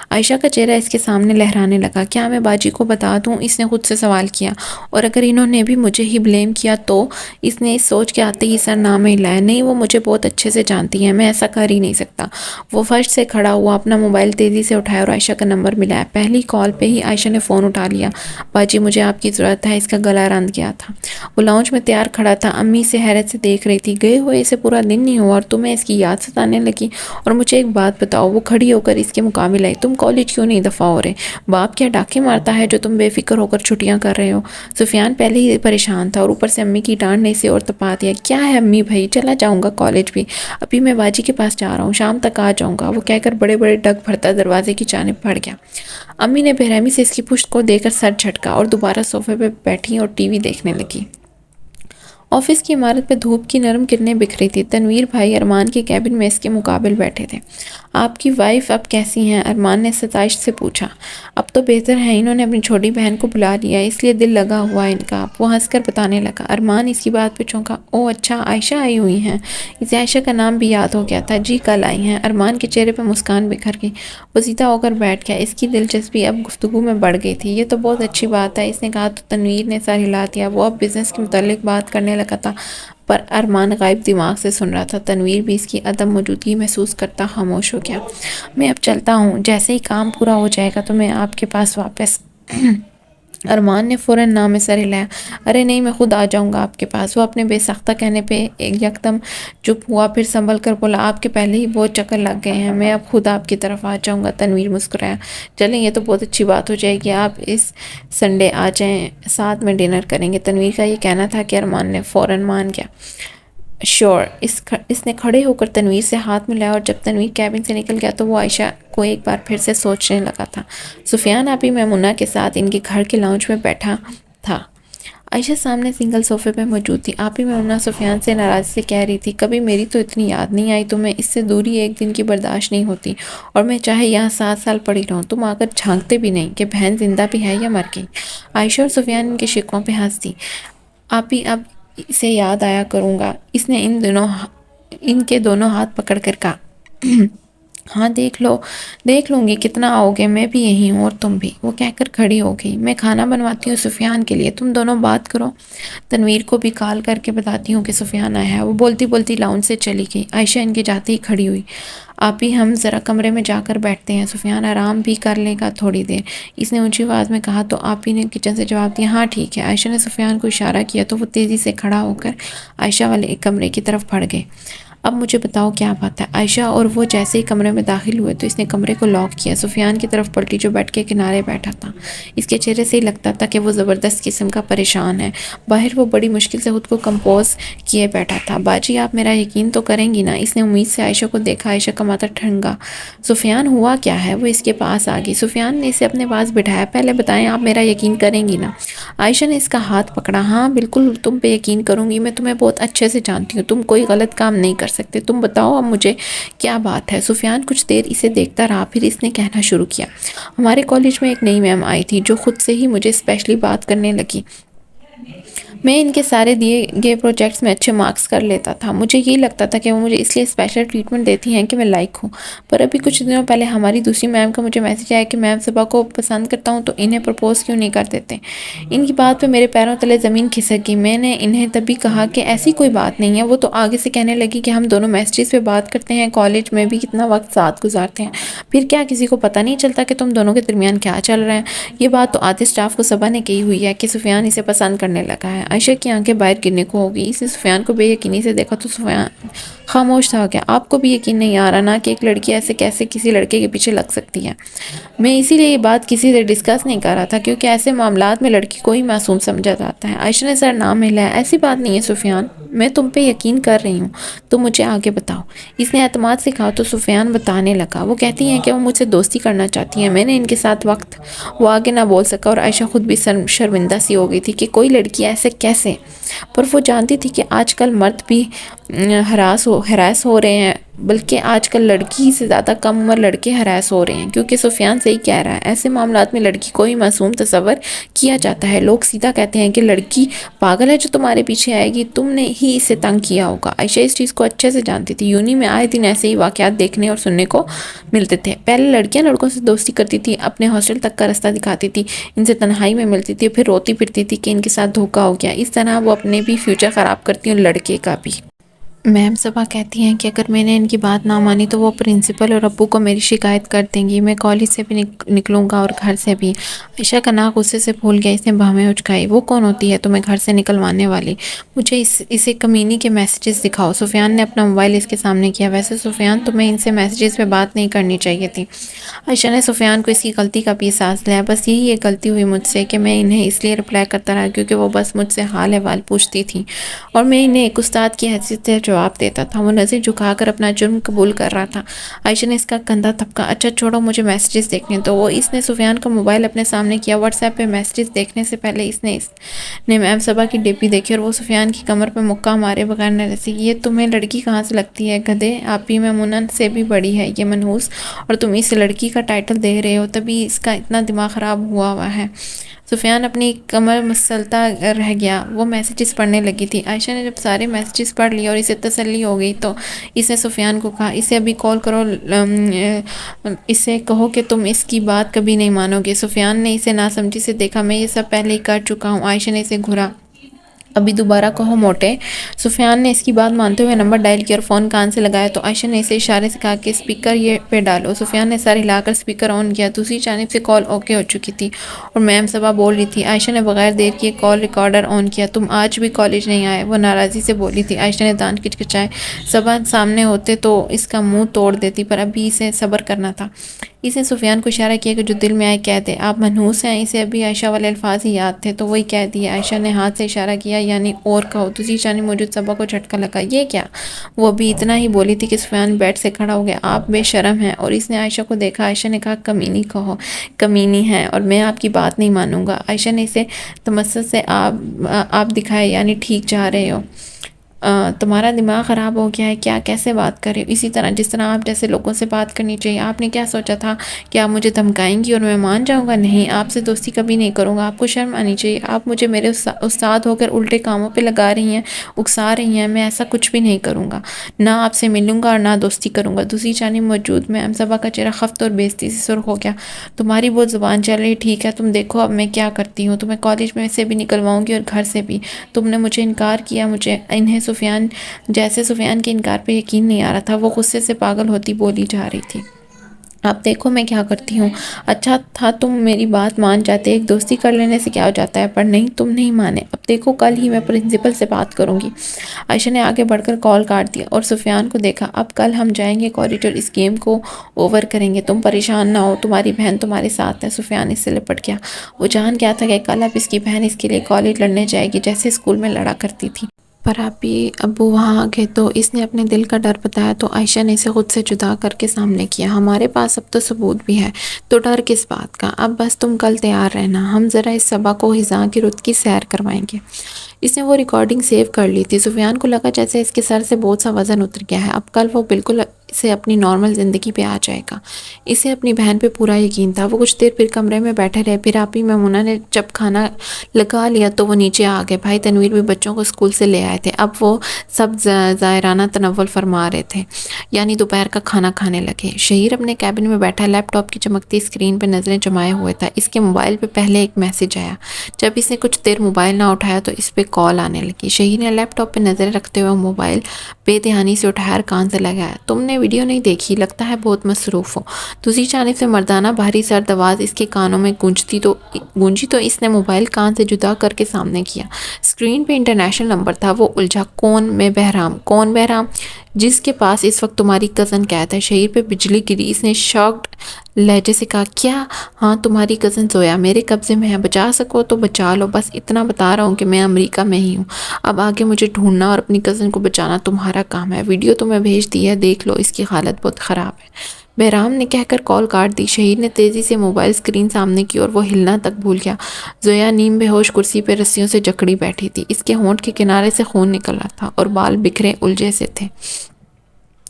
S1: عائشہ کا چہرہ اس کے سامنے لہرانے لگا۔ کیا میں باجی کو بتا دوں؟ اس نے خود سے سوال کیا۔ اور اگر انہوں نے بھی مجھے ہی بلیم کیا تو؟ اس نے اس سوچ کے آتے ہی سر نہ ہلایا۔ نہیں، وہ مجھے بہت اچھے سے جانتی ہیں، میں ایسا کر ہی نہیں سکتا۔ وہ فرش سے کھڑا ہوا، اپنا موبائل تیزی سے اٹھایا اور عائشہ کا نمبر ملایا۔ پہلی کال پہ ہی عائشہ نے فون اٹھا لیا۔ باجی مجھے آپ کی ضرورت ہے۔ اس کا گلا رند گیا تھا، وہ لاؤنج میں تیار کھڑا تھا، امی سے حیرت سے دیکھ رہی تھی۔ گئے ہوئے اسے پورا دن نہیں ہوا اور تمہیں اس کی یاد ستانے لگی؟ اور مجھے ایک بات بتاؤ، وہ کھڑی ہو کر اس کے مقابل آئی، تم کالج کیوں نہیں دفعہ ہو رہے؟ باپ کیا ڈاکے مارتا ہے جو تم بے فکر ہو کر چھٹیاں کر رہے ہو؟ سفیان پہلے ہی پریشان تھا اور اوپر سے امی کی ڈانٹ نے اسے اور تپا دیا۔ کیا ہے امی بھائی، چلا جاؤں گا کالج بھی، ابھی میں باجی کے پاس جا رہا ہوں، شام تک آ جاؤں گا، وہ کہہ کر بڑے بڑے ڈگ بھرتا دروازے کی جانب بڑھ گیا۔ امی نے بے رحمی سے اس کی پشت کو دے کر سر جھٹکا اور دوبارہ صوفے پہ بیٹھی اور ٹی وی دیکھنے لگی۔ آفس کی عمارت پہ دھوپ کی نرم کرنیں بکھری تھی۔ تنویر بھائی ارمان کے کیبن میں اس کے مقابل بیٹھے تھے۔ آپ کی وائف اب کیسی ہیں؟ ارمان نے ستائش سے پوچھا۔ اب تو بہتر ہیں، انہوں نے اپنی چھوٹی بہن کو بلا لیا، اس لیے دل لگا ہوا ہے ان کا، وہ ہنس کر بتانے لگا۔ ارمان اس کی بات پہ چونکا۔ او اچھا، عائشہ آئی ہوئی ہیں؟ اسے عائشہ کا نام بھی یاد ہو گیا تھا۔ جی کل آئی ہیں۔ ارمان کے چہرے پہ مسکان بکھر گئی، وہ سیدھا ہو کر بیٹھ گیا۔ اس کی دلچسپی اب گفتگو میں بڑھ گئی تھی۔ یہ تو بہت اچھی بات ہے، اس نے کہا تو تنویر نے سر ہلا دیا۔ وہ اب بزنس کے متعلق بات کرنے لگا تھا، پر ارمان غائب دماغ سے سن رہا تھا۔ تنویر بھی اس کی عدم موجودگی محسوس کرتا خاموش ہو گیا۔ میں اب چلتا ہوں، جیسے ہی کام پورا ہو جائے گا تو میں آپ کے پاس واپس۔ ارمان نے فوراً نام میں سر ہلایا۔ ارے نہیں، میں خود آ جاؤں گا آپ کے پاس۔ وہ اپنے بے ساختہ کہنے پہ یکدم چپ ہوا، پھر سنبھل کر بولا، آپ کے پہلے ہی بہت چکر لگ گئے ہیں، میں اب خود آپ کی طرف آ جاؤں گا۔ تنویر مسکرایا۔ چلیں، یہ تو بہت اچھی بات ہو جائے گی، آپ اس سنڈے آ جائیں، ساتھ میں ڈنر کریں گے۔ تنویر کا یہ کہنا تھا کہ ارمان نے فوراً مان گیا۔ شور۔ اس نے کھڑے ہو کر تنویر سے ہاتھ ملایا، اور جب تنویر کیبن سے نکل گیا تو وہ عائشہ کو ایک بار پھر سے سوچنے لگا تھا۔ سفیان آپی میمونہ کے ساتھ ان کے گھر کے لاؤنج میں بیٹھا تھا۔ عائشہ سامنے سنگل صوفے پہ موجود تھی۔ آپی میمونہ سفیان سے ناراضی سے کہہ رہی تھی، کبھی میری تو اتنی یاد نہیں آئی تمہیں، اس سے دوری ایک دن کی برداشت نہیں ہوتی، اور میں چاہے یہاں 7 سال پڑی رہوں، تم آ کر جھانکتے بھی نہیں کہ بہن زندہ بھی ہے یا مر گئی۔ عائشہ اور سفیان ان کے شکووں پہ ہنس دی۔ آپی اب اسے یاد آیا کروں گا، اس نے ان کے دونوں ہاتھ پکڑ کر کہا۔ ہاں دیکھ لوں گی کتنا آؤ گے، میں بھی یہی ہوں اور تم بھی، وہ کہہ کر کھڑی ہو گئی۔ میں کھانا بنواتی ہوں سفیان کے لیے، تم دونوں بات کرو، تنویر کو بھی کال کر کے بتاتی ہوں کہ سفیان آیا ہے۔ وہ بولتی بولتی لاؤنج سے چلی گئی۔ عائشہ ان کے جاتے ہی کھڑی ہوئی۔ آپی ہم ذرا کمرے میں جا کر بیٹھتے ہیں، سفیان آرام بھی کر لے گا تھوڑی دیر، اس نے اونچی آواز میں کہا، تو آپی نے کچن سے جواب دیا، ہاں ٹھیک ہے۔ عائشہ نے سفیان کو اشارہ کیا تو وہ تیزی سے کھڑا ہو کر عائشہ والے ایک کمرے کی طرف بڑھ گئے۔ اب مجھے بتاؤ کیا بات ہے؟ عائشہ اور وہ جیسے ہی کمرے میں داخل ہوئے تو اس نے کمرے کو لاک کیا، سفیان کی طرف پلٹی جو بیڈ کے کنارے بیٹھا تھا۔ اس کے چہرے سے ہی لگتا تھا کہ وہ زبردست قسم کا پریشان ہے۔ باہر وہ بڑی مشکل سے خود کو کمپوز کیے بیٹھا تھا۔ باجی آپ میرا یقین تو کریں گی نا؟ اس نے امید سے عائشہ کو دیکھا۔ عائشہ کا ماتھا ٹھنگا۔ سفیان ہوا کیا ہے؟ وہ اس کے پاس آ گئی۔ سفیان نے اسے اپنے پاس بٹھایا۔ پہلے بتائیں آپ میرا یقین کریں گی نا؟ عائشہ نے اس کا ہاتھ پکڑا۔ ہاں بالکل تم پہ یقین کروں گی، میں تمہیں بہت اچھے سے جانتی ہوں، تم کوئی غلط کام نہیں کر سکتے، تم بتاؤ اب مجھے کیا بات ہے؟ سفیان کچھ دیر اسے دیکھتا رہا، پھر اس نے کہنا شروع کیا۔ ہمارے کالج میں ایک نئی میم آئی تھی جو خود سے ہی مجھے اسپیشلی بات کرنے لگی۔ میں ان کے سارے دیے گئے پروجیکٹس میں اچھے مارکس کر لیتا تھا. مجھے یہی لگتا تھا کہ وہ مجھے اس لیے اسپیشل ٹریٹمنٹ دیتی ہیں کہ میں لائق ہوں. پر ابھی کچھ دنوں پہلے ہماری دوسری میم کا مجھے میسج آیا کہ میم صبا کو پسند کرتا ہوں تو انہیں پرپوز کیوں نہیں کر دیتے. ان کی بات پہ میرے پیروں تلے زمین کھسک گئی. میں نے انہیں تبھی کہا کہ ایسی کوئی بات نہیں ہے. وہ تو آگے سے کہنے لگی کہ ہم دونوں میسیجز پہ بات کرتے ہیں, کالج میں بھی کتنا وقت ساتھ گزارتے ہیں, پھر کیا کسی کو پتہ نہیں چلتا کہ تم دونوں کے درمیان کیا چل رہا ہے. یہ بات تو آدھے اسٹاف کو صبا نے کہی ہوئی ہے کہ سفیان اسے پسند کرنے لگا ہے. عائشہ کی آنکھیں باہر گرنے کو ہو گئی. اس نے سفیان کو بے یقینی سے دیکھا تو سفیان خاموش تھا. کہ آپ کو بھی یقین نہیں آ رہا نا کہ ایک لڑکی ایسے کیسے کسی لڑکے کے پیچھے لگ سکتی ہے. میں اسی لیے یہ بات کسی سے ڈسکس نہیں کر رہا تھا کیونکہ ایسے معاملات میں لڑکی کو ہی معصوم سمجھا جاتا ہے. عائشہ نے سر نام ہلایا. ایسی بات نہیں ہے سفیان, میں تم پہ یقین کر رہی ہوں, تم مجھے آگے بتاؤ. اس نے اعتماد سے کہا تو سفیان بتانے لگا. وہ کہتی ہیں کہ وہ مجھ سے دوستی کرنا چاہتی ہیں. میں نے ان کے ساتھ وقت وہ آگے نہ بول سکا اور عائشہ خود بھی شرمندہ سی ہو گئی تھی کہ کوئی لڑکی ایسے کیسے. پر وہ جانتی تھی کہ آج کل مرد بھی ہراس ہو رہے ہیں, بلکہ آج کل لڑکی سے زیادہ کم عمر لڑکے ہراس ہو رہے ہیں. کیونکہ سفیان صحیح کہہ رہا ہے, ایسے معاملات میں لڑکی کو ہی معصوم تصور کیا جاتا ہے. لوگ سیدھا کہتے ہیں کہ لڑکی پاگل ہے جو تمہارے پیچھے آئے گی, تم نے ہی اسے تنگ کیا ہوگا. عائشہ اس چیز کو اچھے سے جانتی تھی. یونی میں آئے دن ایسے ہی واقعات دیکھنے اور سننے کو ملتے تھے. پہلے لڑکیاں لڑکوں سے دوستی کرتی تھی, اپنے ہاسٹل تک کا راستہ دکھاتی تھی, ان سے تنہائی میں ملتی تھی, پھر روتی پھرتی تھی کہ ان کے ساتھ دھوکا ہو گیا. اس طرح وہ اپنے بھی فیوچر خراب کرتی اور لڑکے کا بھی. میم صبا کہتی ہیں کہ اگر میں نے ان کی بات نہ مانی تو وہ پرنسپل اور ابو کو میری شکایت کر دیں گی. میں کالج سے بھی نکلوں گا اور گھر سے بھی. عائشہ کا ناک غصے سے پھول گیا. اس نے بھامیں اچکائی. وہ کون ہوتی ہے تمہیں گھر سے نکلوانے والی؟ مجھے اسے کمینی کے میسیجز دکھاؤ. سفیان نے اپنا موبائل اس کے سامنے کیا. ویسے سفیان تمہیں ان سے میسیجز پہ بات نہیں کرنی چاہیے تھی. عائشہ نے سفیان کو اس کی غلطی کا بھی احساس دلایا. بس یہی ایک غلطی ہوئی مجھ سے کہ میں انہیں اس لیے رپلائی کرتا رہا کیونکہ وہ بس مجھ سے حال احوال پوچھتی تھیں اور میں انہیں ایک استاد کی حیثیت سے جواب دیتا تھا. وہ نظر جھکا کر اپنا جرم قبول کر رہا تھا. عائشہ نے اس کا کندھا تھپکا. اچھا چھوڑو, مجھے میسیجز دیکھنے دو. وہ اس نے سفیان کا موبائل اپنے سامنے کیا. واٹس ایپ پہ میسیجز دیکھنے سے پہلے اس نے میم صبا کی ڈی پی دیکھی اور وہ سفیان کی کمر پہ مکہ مارے بغیر نہ رسی. یہ تمہیں لڑکی کہاں سے لگتی ہے گدھے؟ آپ ہی میمونہ سے بھی بڑی ہے یہ منحوس, اور تم اسے لڑکی کا ٹائٹل دے رہے ہو, تبھی اس کا اتنا دماغ خراب ہوا ہے. سفیان اپنی کمر مسلتا رہ گیا. وہ میسیجز پڑھنے لگی تھی. عائشہ نے جب سارے میسیجز پڑھ لیے اور اسے تسلی ہو گئی تو اس نے سفیان کو کہا, اسے ابھی کال کرو, اسے کہو کہ تم اس کی بات کبھی نہیں مانو گے. سفیان نے اسے ناسمجھی سے دیکھا. میں یہ سب پہلے ہی کر چکا ہوں. عائشہ نے اسے گھورا. ابھی دوبارہ کہو موٹے. سفیان نے اس کی بات مانتے ہوئے نمبر ڈائل کیا اور فون کان سے لگایا تو عائشہ نے اسے اشارے سے کہا کہ اسپیکر یہ پہ ڈالو. سفیان نے سر ہلا کر اسپیکر آن کیا. دوسری جانب سے کال اوکے ہو چکی تھی اور میم صبا بول رہی تھی. عائشہ نے بغیر دیر کیے کال ریکارڈر آن کیا. تم آج بھی کالج نہیں آئے, وہ ناراضی سے بولی تھی. عائشہ نے دانت کچکچائے. صبا سامنے ہوتے تو اس کا منہ توڑ دیتی, پر ابھی اسے صبر کرنا تھا. اس نے سفیان کو اشارہ کیا کہ جو دل میں آئے کہہ دے. آپ منحوس ہیں. اسے ابھی عائشہ والے الفاظ ہی یاد تھے تو وہی کہہ دیے. عائشہ نے ہاتھ سے اشارہ کیا, یعنی اور کہو. دوسری جانب موجود صبا کو جھٹکا لگا. یہ کیا؟ وہ ابھی اتنا ہی بولی تھی کہ سفیان بیٹھ سے کھڑا ہو گیا. آپ بے شرم ہیں. اور اس نے عائشہ کو دیکھا. عائشہ نے کہا کمینی کہو. کمینی ہے اور میں آپ کی بات نہیں مانوں گا. عائشہ نے اسے تمسس سے آپ دکھائے, یعنی ٹھیک جا رہے ہو. تمہارا دماغ خراب ہو گیا ہے کیا؟ کیسے بات کرے اسی طرح جس طرح آپ جیسے لوگوں سے بات کرنی چاہیے. آپ نے کیا سوچا تھا کہ آپ مجھے دھمکائیں گی اور میں مان جاؤں گا؟ نہیں, آپ سے دوستی کبھی نہیں کروں گا. آپ کو شرم آنی چاہیے. آپ مجھے میرے استاد ہو کر الٹے کاموں پہ لگا رہی ہیں, اکسا رہی ہیں. میں ایسا کچھ بھی نہیں کروں گا. نہ آپ سے ملوں گا اور نہ دوستی کروں گا. دوسری جانب موجود میم صبا کا چہرہ خفت اور بےعزتی سے سرخ ہو گیا. تمہاری بہت زبان چل رہی. ٹھیک ہے, تم دیکھو اب میں کیا کرتی ہوں. تمہیں کالج میں سے بھی نکلواؤں گی اور گھر سے بھی. تم نے مجھے انکار کیا. مجھے انہیں سفیان کے انکار پہ یقین نہیں آ رہا تھا. وہ غصے سے پاگل ہوتی بولی جا رہی تھی. اب دیکھو میں کیا کرتی ہوں. اچھا تھا تم میری بات مان جاتے, ایک دوستی کر لینے سے کیا ہو جاتا ہے, پر نہیں, تم نہیں مانے. اب دیکھو کل ہی میں پرنسپل سے بات کروں گی. عائشہ نے آگے بڑھ کر کال کاٹ دیا اور سفیان کو دیکھا. اب کل ہم جائیں گے کالج اور اس گیم کو اوور کریں گے. تم پریشان نہ ہو, تمہاری بہن تمہارے ساتھ ہے. سفیان اس سے لپٹ گیا. وہ جان گیا تھا کہ کل اب اس کی بہن اس کے لیے کالج لڑنے جائے گی جیسے اسکول میں لڑا کرتی تھی. پر ابو وہاں آ گئے تو اس نے اپنے دل کا ڈر بتایا تو عائشہ نے اسے خود سے جدا کر کے سامنے کیا. ہمارے پاس اب تو ثبوت بھی ہے, تو ڈر کس بات کا؟ اب بس تم کل تیار رہنا, ہم ذرا اس صبا کو ہزاں کی رت کی سیر کروائیں گے. اس نے وہ ریکارڈنگ سیو کر لی تھی. سفیان کو لگا جیسے اس کے سر سے بہت سا وزن اتر گیا ہے. اب کل وہ بالکل سے اپنی نارمل زندگی پہ آ جائے گا۔ اسے اپنی بہن پہ پورا یقین تھا۔ وہ کچھ دیر پھر کمرے میں بیٹھے رہے، پھر آپی میمونہ نے جب کھانا لگا لیا تو وہ نیچے آ گئے۔ بھائی تنویر بھی بچوں کو اسکول سے لے آئے تھے۔ اب وہ سب زائرانہ تناول فرما رہے تھے، یعنی دوپہر کا کھانا کھانے لگے۔ شہیر اپنے کیبن میں بیٹھا لیپ ٹاپ کی چمکتی اسکرین پہ نظریں جمائے ہوئے تھا۔ اس کے موبائل پہ پہلے ایک میسج آیا۔ جب اس نے کچھ دیر موبائل نہ اٹھایا تو اس پہ کال آنے لگی۔ شہیر نے لیپ ٹاپ پہ نظریں رکھتے ہوئے موبائل بے دھیانی سے اٹھایا اور کان سے لگایا۔ تم نے ویڈیو نہیں دیکھی، لگتا ہے بہت مصروف ہو۔ دوسری جانب سے مردانہ بھاری سرد آواز اس کے کانوں میں گونجی تو اس نے موبائل کان سے جدا کر کے سامنے کیا۔ اسکرین پہ انٹرنیشنل نمبر تھا۔ وہ الجھا، کون؟ میں بہرام۔ کون بہرام؟ جس کے پاس اس وقت تمہاری کزن قید ہے۔ شہیر پہ بجلی گری۔ اس نے شاکڈ لہجے سے کہا، کیا؟ ہاں، تمہاری کزن زویا میرے قبضے میں ہے، بچا سکو تو بچا لو، بس اتنا بتا رہا ہوں کہ میں امریکہ میں ہی ہوں۔ اب آگے مجھے ڈھونڈنا اور اپنی کزن کو بچانا تمہارا کام ہے۔ ویڈیو تمہیں بھیج دی ہے، دیکھ لو، اس کی حالت بہت خراب ہے۔ بہرام نے کہہ کر کال کاٹ دی۔ شہیر نے تیزی سے موبائل اسکرین سامنے کی اور وہ ہلنا تک بھول گیا۔ زویا نیم بے ہوش کرسی پہ رسیوں سے جکڑی بیٹھی تھی۔ اس کے ہونٹ کے کنارے سے خون نکل رہا تھا اور بال بکھرے الجھے سے تھے۔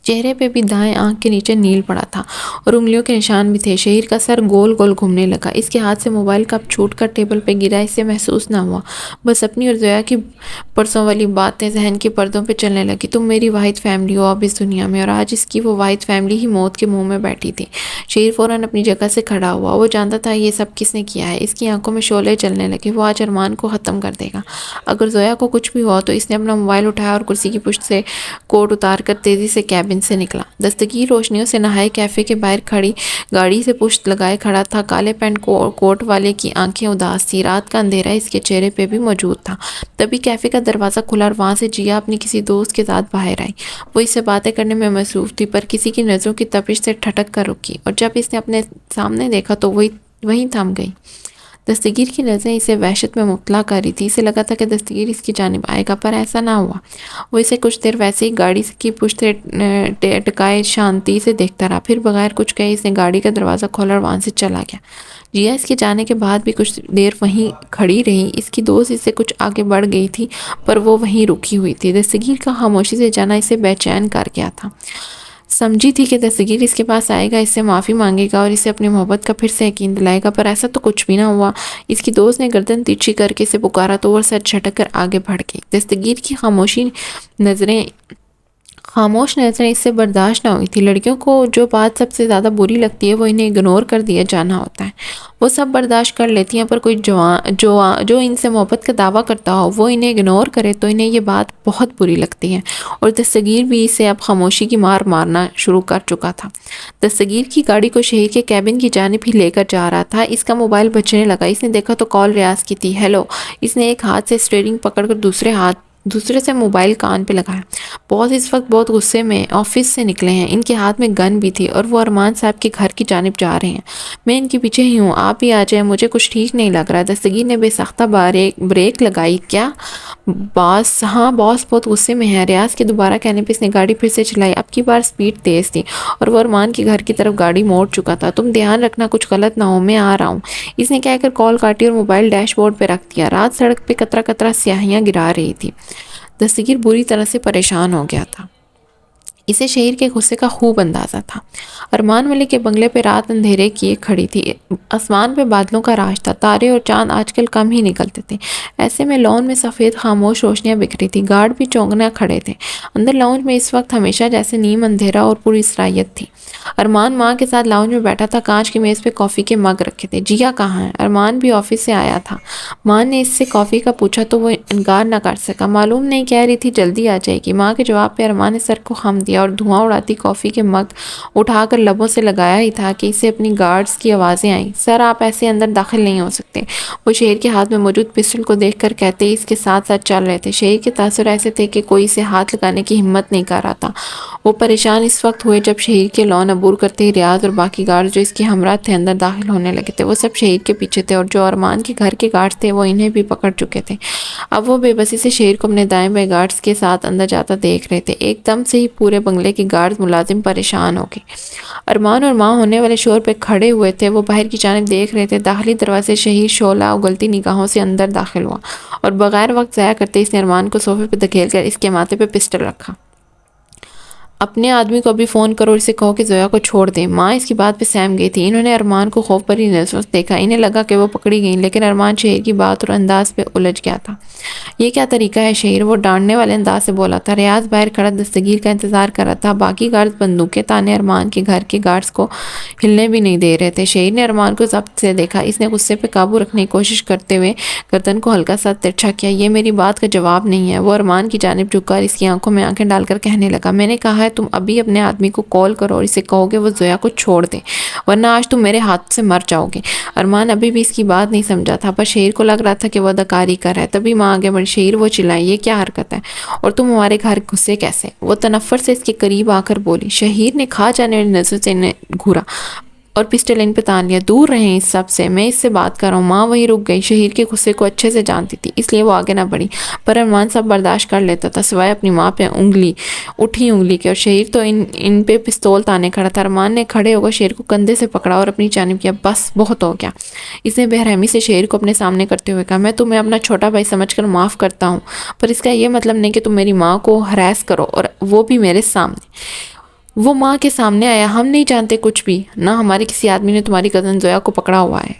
S1: چہرے پہ بھی دائیں آنکھ کے نیچے نیل پڑا تھا اور انگلیوں کے نشان بھی تھے۔ شہیر کا سر گول گول گھومنے لگا۔ اس کے ہاتھ سے موبائل کپ چھوٹ کر ٹیبل پہ گرا۔ اسے محسوس نہ ہوا، بس اپنی اور زویا کی پرسوں والی باتیں ذہن کے پردوں پہ چلنے لگی۔ تم میری واحد فیملی ہو اب اس دنیا میں، اور آج اس کی وہ واحد فیملی ہی موت کے منہ میں بیٹھی تھی۔ شہیر فوراً اپنی جگہ سے کھڑا ہوا۔ وہ جانتا تھا یہ سب کس نے کیا ہے۔ اس کی آنکھوں میں شعلے چلنے لگے۔ وہ آج ارمان کو ختم کر دے گا۔ اگر زویا کو کچھ بھی ہوا تو اس نے اپنا موبائل اٹھایا اور کرسی کی پشت سے کوٹ اتار کر تیزی سے کیبن سے نکلا۔ دستگیر روشنیوں سے نہائے کیفے کے باہر کھڑی گاڑی سے پشت لگائے کھڑا تھا۔ کالے پینٹ کوٹ والے کی آنکھیں اداس تھی۔ رات کا اندھیرا اس کے چہرے پہ بھی موجود تھا۔ تبھی کیفے کا دروازہ کھلا اور وہاں سے جیا اپنی کسی دوست کے ساتھ باہر آئی۔ وہ اس سے باتیں کرنے میں مصروف تھی، پر کسی کی نظروں کی تپش سے ٹھٹک کر رکی، اور جب اس نے اپنے سامنے دیکھا تو وہیں تھم گئی۔ دستگیر کی نظریں اسے وحشت میں مبتلا کر رہی تھی۔ اسے لگا تھا کہ دستگیر اس کی جانب آئے گا، پر ایسا نہ ہوا۔ وہ اسے کچھ دیر ویسے ہی گاڑی کی پشت سے ٹکائے شانتی سے دیکھتا رہا، پھر بغیر کچھ کہے اس نے گاڑی کا دروازہ کھولا اور وہاں سے چلا گیا۔ جیا اس کے جانے کے بعد بھی کچھ دیر وہیں کھڑی رہی۔ اس کی دوست اس سے کچھ آگے بڑھ گئی تھی، پر وہ وہیں رکی ہوئی تھی۔ دستگیر کا خاموشی سے جانا اسے بے چین کر گیا تھا۔ سمجھی تھی کہ دستگیر اس کے پاس آئے گا، اس سے معافی مانگے گا اور اسے اپنی محبت کا پھر سے یقین دلائے گا، پر ایسا تو کچھ بھی نہ ہوا۔ اس کی دوست نے گردن تیرچھی کر کے اسے پکارا تو وہ سر جھٹک کر آگے بڑھ گئی۔ دستگیر کی خاموش نظریں اس سے برداشت نہ ہوئی تھی۔ لڑکیوں کو جو بات سب سے زیادہ بری لگتی ہے وہ انہیں اگنور کر دیا جانا ہوتا ہے۔ وہ سب برداشت کر لیتی ہیں، پر کوئی جو ان سے محبت کا دعویٰ کرتا ہو وہ انہیں اگنور کرے تو انہیں یہ بات بہت بری لگتی ہے، اور دستگیر بھی اسے اب خاموشی کی مار مارنا شروع کر چکا تھا۔ دستگیر کی گاڑی کو شہیر کے کیبن کی جانب ہی لے کر جا رہا تھا۔ اس کا موبائل بجنے لگا۔ اس نے دیکھا تو کال ریاض کی تھی۔ ہیلو۔ اس نے ایک ہاتھ سے اسٹیئرنگ پکڑ کر دوسرے سے موبائل کان پہ لگایا۔ باس اس وقت بہت غصے میں آفس سے نکلے ہیں، ان کے ہاتھ میں گن بھی تھی اور وہ ارمان صاحب کے گھر کی جانب جا رہے ہیں۔ میں ان کے پیچھے ہی ہوں، آپ بھی آ جائیں، مجھے کچھ ٹھیک نہیں لگ رہا۔ دستگیر نے بے ساختہ بریک لگائی۔ کیا باس؟ ہاں، باس بہت غصے میں ہے۔ ریاض کے دوبارہ کہنے پہ اس نے گاڑی پھر سے چلائی۔ اب کی بار سپیڈ تیز تھی اور وہ ارمان کے گھر کی طرف گاڑی موڑ چکا تھا۔ تم دھیان رکھنا کچھ غلط نہ ہو، میں آ رہا ہوں، اس نے کہہ کر کال کاٹی اور موبائل ڈیش بورڈ پہ رکھ دیا۔ رات سڑک پہ قطرہ قطرہ سیاہیاں گرا رہی تھی۔ دستگیر بری طرح سے پریشان ہو گیا تھا۔ اسے شہیر کے غصے کا خوب اندازہ تھا۔ ارمان ملک کے بنگلے پہ رات اندھیرے کیے کھڑی تھی۔ آسمان پہ بادلوں کا راج تھا، تارے اور چاند آج کل کم ہی نکلتے تھے۔ ایسے میں لان میں سفید خاموش روشنیاں بکھری تھی۔ گارڈ بھی چونکنا کھڑے تھے۔ اندر لاؤنج میں اس وقت ہمیشہ جیسے نیم اندھیرا اور پوری صلاحیت تھی۔ ارمان ماں کے ساتھ لاؤنج میں بیٹھا تھا۔ کانچ کی میز پہ کافی کے مگ رکھے تھے۔ جیا کہاں ہے؟ ارمان بھی آفس سے آیا تھا۔ ماں نے اس سے کافی کا پوچھا تو وہ انکار نہ کر سکا۔ معلوم نہیں، کہہ رہی تھی جلدی آ جائے گی۔ ماں کے جواب پہ ارمان نے سر کو خم دیا اور دھواں اڑاتی کافی کے مگ اٹھا کر لبوں سے لگایا ہی تھا کہ اسے اپنی گارڈز کی آوازیں آئیں۔ سر، آپ ایسے اندر داخل نہیں ہو سکتے، وہ شہیر کے ہاتھ میں موجود پسٹل کو دیکھ کر کہتے ہی اس کے ساتھ ساتھ چل رہے تھے۔ شہیر کے تاثر ایسے تھے کہ کوئی اسے ہاتھ لگانے کی ہمت نہیں کر رہا تھا۔ وہ پریشان اس وقت ہوئے جب شہیر کے لان عبور کرتے ہی ریاض اور باقی گارڈز جو اس کے ہمراہ تھے اندر داخل ہونے لگے تھے۔ وہ سب شہیر کے پیچھے تھے اور جو ارمان کے گھر کے گارڈز تھے وہ انہیں بھی پکڑ چکے تھے۔ اب وہ بے بسی سے شہیر کو اپنے دائیں بائیں گارڈز کے ساتھ اندر جاتا دیکھ رہے تھے۔ ایک دم سے ہی پورے بنگلے کے گارڈز ملازم پریشان ہو گئے۔ ارمان اور ماں ہونے والے شور پہ کھڑے ہوئے تھے۔ وہ باہر کی جانب دیکھ رہے تھے۔ داخلی دروازے شہیر شعلہ اگلتی نگاہوں سے اندر داخل ہوا اور بغیر وقت ضائع کرتے اس نے ارمان کو صوفے پہ دھکیل کر اس کے ماتھے پہ پسٹل رکھا۔ اپنے آدمی کو ابھی فون کرو اور اسے کہو کہ زویا کو چھوڑ دیں۔ ماں اس کی بات پہ سہم گئی تھی۔ انہوں نے ارمان کو خوف بھری نظروں سے دیکھا۔ انہیں لگا کہ وہ پکڑی گئیں، لیکن ارمان شہیر کی بات اور انداز پہ الجھ گیا تھا۔ یہ کیا طریقہ ہے شہیر؟ وہ ڈانٹنے والے انداز سے بولا تھا۔ ریاض باہر کھڑا دستگیر کا انتظار کر رہا تھا۔ باقی گارڈز بندوقیں تانے ارمان کے گھر کے گارڈز کو ہلنے بھی نہیں دے رہے تھے۔ شہیر نے ارمان کو ضبط سے دیکھا۔ اس نے غصے پہ قابو رکھنے کی کوشش کرتے ہوئے گردن کو ہلکا سا ترچھا کیا۔ یہ میری بات کا جواب نہیں ہے۔ وہ ارمان کی جانب جھک کر اس کی آنکھوں میں آنکھیں ڈال کر کہنے لگا، میں نے کہا ہے تم ابھی اپنے آدمی کو کال کرو اور اسے کہو کہ وہ زویا کو چھوڑ دے، ورنہ آج تم میرے ہاتھ سے مر جاؤ گے۔ ارمان ابھی بھی اس کی بات نہیں سمجھا تھا، پر شہیر کو لگ رہا تھا کہ وہ اداکاری کر رہا ہے۔ تبھی ماں آگے بڑھی۔ شہیر، وہ چلائی، یہ کیا حرکت ہے؟ اور تم ہمارے گھر گھسے کیسے؟ وہ تنفر سے اس کے قریب آ کر بولی۔ شہیر نے کھا جانے والی نظر سے انہیں گھورا اور پسٹل ان پہ تان لیا۔ دور رہیں اس سب سے، میں اس سے بات کر رہا ہوں۔ ماں وہیں رک گئی۔ شہیر کے غصے کو اچھے سے جانتی تھی، اس لیے وہ آگے نہ بڑھی، پر ارمان سب برداشت کر لیتا تھا سوائے اپنی ماں پہ اٹھی انگلی کے، اور شہیر تو ان پہ پستول تانے کھڑا تھا۔ ارمان نے کھڑے ہو کر شہیر کو کندھے سے پکڑا اور اپنی جانب کیا۔ بس بہت ہو گیا، اس نے بے رحمی سے شہیر کو اپنے سامنے کرتے ہوئے کہا۔ میں تمہیں اپنا چھوٹا بھائی سمجھ کر معاف کرتا ہوں، پر اس کا یہ مطلب نہیں کہ تم میری ماں کو ہراس کرو، اور وہ بھی میرے سامنے۔ وہ ماں کے سامنے آیا۔ ہم نہیں جانتے کچھ بھی، نہ ہمارے کسی آدمی نے تمہاری کزن زویا کو پکڑا ہوا ہے۔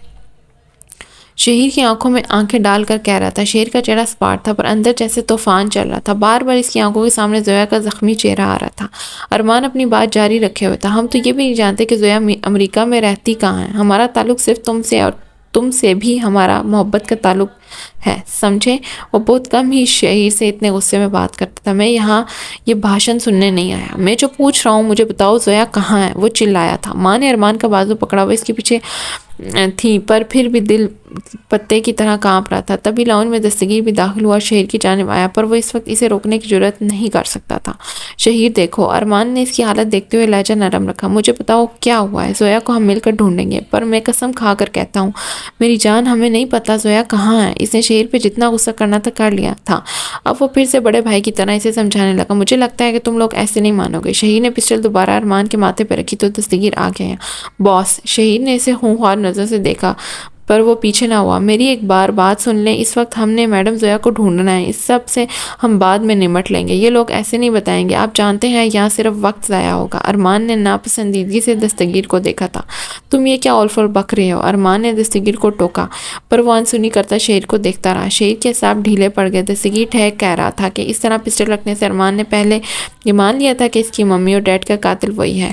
S1: شہیر کی آنکھوں میں آنکھیں ڈال کر کہہ رہا تھا۔ شہیر کا چہرہ سپاٹ تھا، پر اندر جیسے طوفان چل رہا تھا۔ بار بار اس کی آنکھوں کے سامنے زویا کا زخمی چہرہ آ رہا تھا۔ ارمان اپنی بات جاری رکھے ہوئے تھا۔ ہم تو یہ بھی نہیں جانتے کہ زویا امریکہ میں رہتی کہاں ہے۔ ہمارا تعلق صرف تم سے، اور تم سے بھی ہمارا محبت کا تعلق ہے، سمجھے؟ وہ بہت کم ہی شہیر سے اتنے غصے میں بات کرتا تھا۔ میں یہاں یہ بھاشن سننے نہیں آیا، میں جو پوچھ رہا ہوں مجھے بتاؤ زویا کہاں ہے؟ وہ چلایا تھا۔ ماں نے ارمان کا بازو پکڑا۔ وہ اس کے پیچھے تھی، پر پھر بھی دل پتے کی طرح کانپ رہا تھا۔ تبھی لاؤنج میں دستگیر بھی داخل ہوا اور شہیر کی جانب آیا، پر وہ اس وقت اسے روکنے کی جرأت نہیں کر سکتا تھا۔ شہیر دیکھو، ارمان نے اس کی حالت دیکھتے ہوئے لہجہ نرم رکھا، مجھے بتاؤ کیا ہوا ہے؟ زویا کو ہم مل کر ڈھونڈیں گے، پر میں قسم کھا کر کہتا ہوں میری جان ہمیں نہیں پتا زویا کہاں ہے۔ اس نے شہیر پہ جتنا غصہ کرنا تھا کر لیا تھا۔ اب وہ پھر سے بڑے بھائی کی طرح اسے سمجھانے لگا، مجھے لگتا ہے کہ تم لوگ ایسے نہیں مانو گے۔ شہیر نے پسٹل دوبارہ ارمان کے ماتھے پہ رکھی تو دستگیر آ گیا۔ باس، شہیر نے اسے خونخوار نظر سے دیکھا، پر وہ پیچھے نہ ہوا۔ میری ایک بار بات سن لیں، اس وقت ہم نے میڈم زویا کو ڈھونڈنا ہے، اس سب سے ہم بعد میں نمٹ لیں گے۔ یہ لوگ ایسے نہیں بتائیں گے، آپ جانتے ہیں یہاں صرف وقت ضائع ہوگا۔ ارمان نے ناپسندیدگی سے دستگیر کو دیکھا تھا۔ تم یہ کیا اول فول بک رہے ہو؟ ارمان نے دستگیر کو ٹوکا، پر وہ انسنی کرتا شہیر کو دیکھتا رہا۔ شہیر کے اعصاب ڈھیلے پڑ گئے۔ دستگیر ٹھیک کہہ رہا تھا کہ اس طرح پسٹل رکھنے سے ارمان نے پہلے یہ مان لیا تھا کہ اس کی ممی اور ڈیڈ کا قاتل وہی ہے۔